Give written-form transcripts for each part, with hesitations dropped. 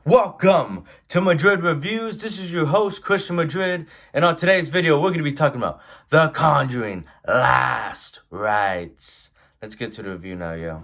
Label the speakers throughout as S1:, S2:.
S1: Welcome to Madrid Reviews. This is your host, Christian Madrid, and on today's video, we're going to be talking about The Conjuring Last Rites. Let's get to the review now, yo.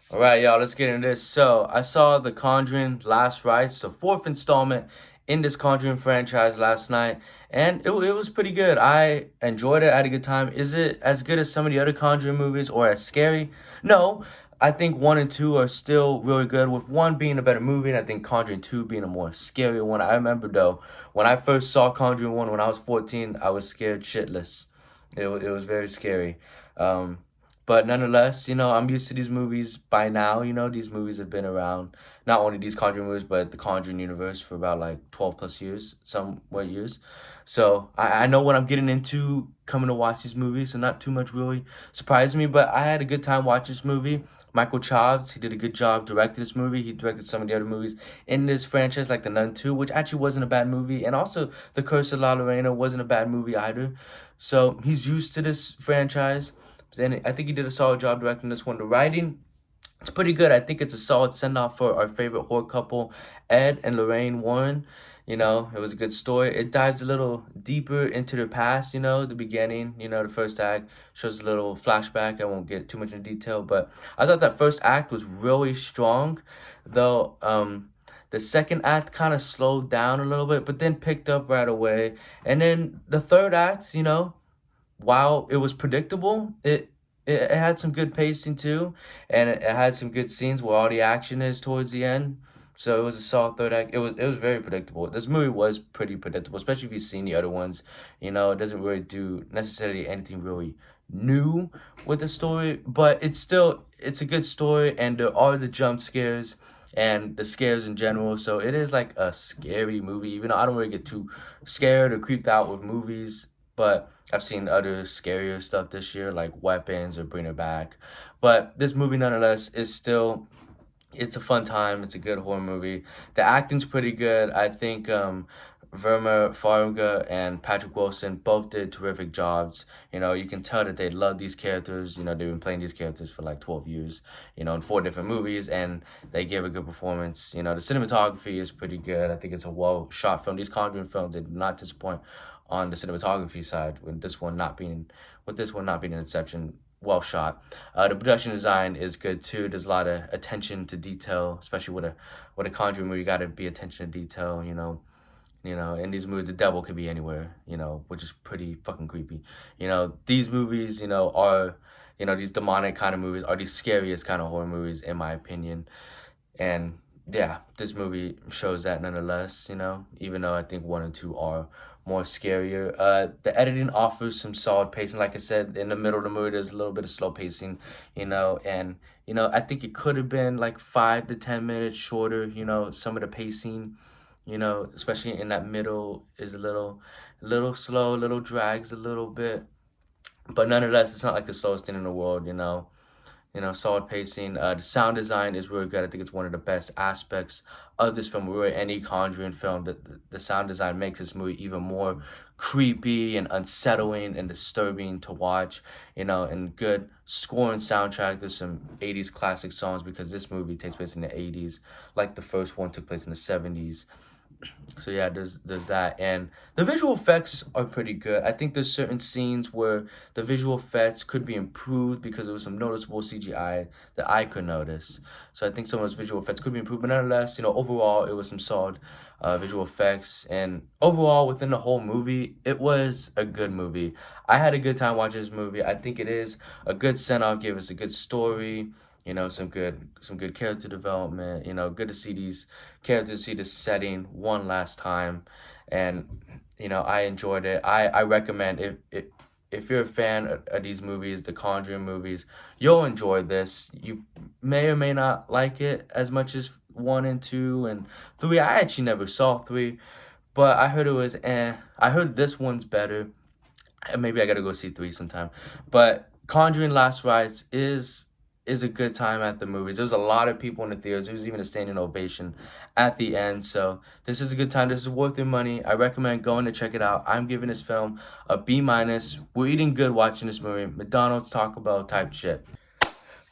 S1: Alright, y'all, let's get into this. So, I saw The Conjuring Last Rites, the fourth installment in this Conjuring franchise last night, and it was pretty good. I enjoyed it, I had a good time. Is it as good as some of the other Conjuring movies or as scary? No. I think 1 and 2 are still really good, with 1 being a better movie, and I think Conjuring 2 being a more scarier one. I remember, though, when I first saw Conjuring 1 when I was 14, I was scared shitless. It was very scary. But nonetheless, I'm used to these movies by now. These movies have been around, not only these Conjuring movies, but the Conjuring universe for about like 12 plus years, somewhat years. So I know what I'm getting into coming to watch these movies, so not too much really surprised me, but I had a good time watching this movie. Michael Chaves, he did a good job directing this movie. He directed some of the other movies in this franchise, like The Nun 2, which actually wasn't a bad movie. And also, The Curse of La Llorona wasn't a bad movie either. So he's used to this franchise. And I think he did a solid job directing this one. The writing, it's pretty good. I think it's a solid send-off for our favorite horror couple, Ed and Lorraine Warren. It was a good story. It dives a little deeper into their past, the beginning, the first act shows a little flashback. I won't get too much into detail, but I thought that first act was really strong, though the second act kind of slowed down a little bit, but then picked up right away. And then the third act, while it was predictable, it had some good pacing too, and it had some good scenes where all the action is towards the end. So it was a solid third act. It was very predictable. This movie was pretty predictable, especially if you've seen the other ones. It doesn't really do necessarily anything really new with the story, but it's a good story, and there are the jump scares and the scares in general. So it is like a scary movie, even though I don't really get too scared or creeped out with movies. But I've seen other scarier stuff this year, like Weapons or Bring It Back. But this movie, nonetheless, it's a fun time. It's a good horror movie. The acting's pretty good. I think Verma Farmiga and Patrick Wilson both did terrific jobs. You can tell that they love these characters. They've been playing these characters for like 12 years, in 4 different movies, and they gave a good performance. The cinematography is pretty good. I think it's a well-shot film. These Conjuring films, they did not disappoint on the cinematography side, with this one not being an exception. Well shot. The production design is good too. There's a lot of attention to detail, especially with a Conjuring movie. You got to be attention to detail. In these movies, the devil could be anywhere. Which is pretty fucking creepy. These movies, are these demonic kind of movies are the scariest kind of horror movies in my opinion, and yeah, this movie shows that nonetheless. Even though I think 1 and 2 are more scarier. The editing offers some solid pacing. Like I said, in the middle of the movie, there's a little bit of slow pacing, and I think it could have been like 5 to 10 minutes shorter. Some of the pacing, especially in that middle, is a little slow, a little drags a little bit. But nonetheless, it's not like the slowest thing in the world. Solid pacing. The sound design is really good. I think it's one of the best aspects of this film. Really, any Conjuring film, the sound design makes this movie even more creepy and unsettling and disturbing to watch. And good score and soundtrack. There's some 80s classic songs because this movie takes place in the 80s, like the first one took place in the 70s. So yeah, there's that, and the visual effects are pretty good. I think there's certain scenes where the visual effects could be improved because there was some noticeable CGI that I could notice. So I think some of those visual effects could be improved, but nonetheless, overall, it was some solid visual effects, and overall, within the whole movie, it was a good movie. I had a good time watching this movie. I think it is a good send-off, gave us a good story. Some good character development. Good to see these characters, see the setting one last time, and I enjoyed it. I recommend, if you're a fan of these movies, the Conjuring movies, you'll enjoy this. You may or may not like it as much as 1 and 2 and 3. I actually never saw 3, but I heard it was I heard this one's better. Maybe I gotta go see 3 sometime. But Conjuring Last Rites is is a good time at the movies. There was a lot of people in the theaters. There was even a standing ovation at the end. So this is a good time. This is worth your money. I recommend going to check it out. I'm giving this film a B minus. We're eating good watching this movie. McDonald's, Taco Bell type shit.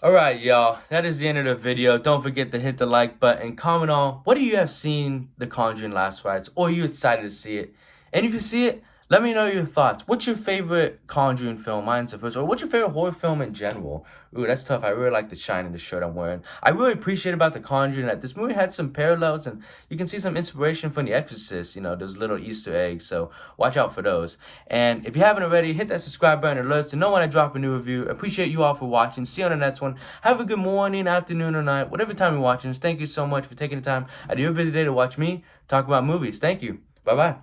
S1: Alright, y'all. That is the end of the video. Don't forget to hit the like button. Comment on what do you have seen The Conjuring Last Rites, or are you excited to see it? And if you see it, let me know your thoughts. What's your favorite Conjuring film? Mine's the first. Or what's your favorite horror film in general? Ooh, that's tough. I really like the shine in the shirt I'm wearing. I really appreciate about The Conjuring that this movie had some parallels and you can see some inspiration from The Exorcist. You know, those little Easter eggs. So watch out for those. And if you haven't already, hit that subscribe button and alerts to know when I drop a new review. Appreciate you all for watching. See you on the next one. Have a good morning, afternoon, or night. Whatever time you're watching. Thank you so much for taking the time out of your busy day to watch me talk about movies. Thank you. Bye-bye.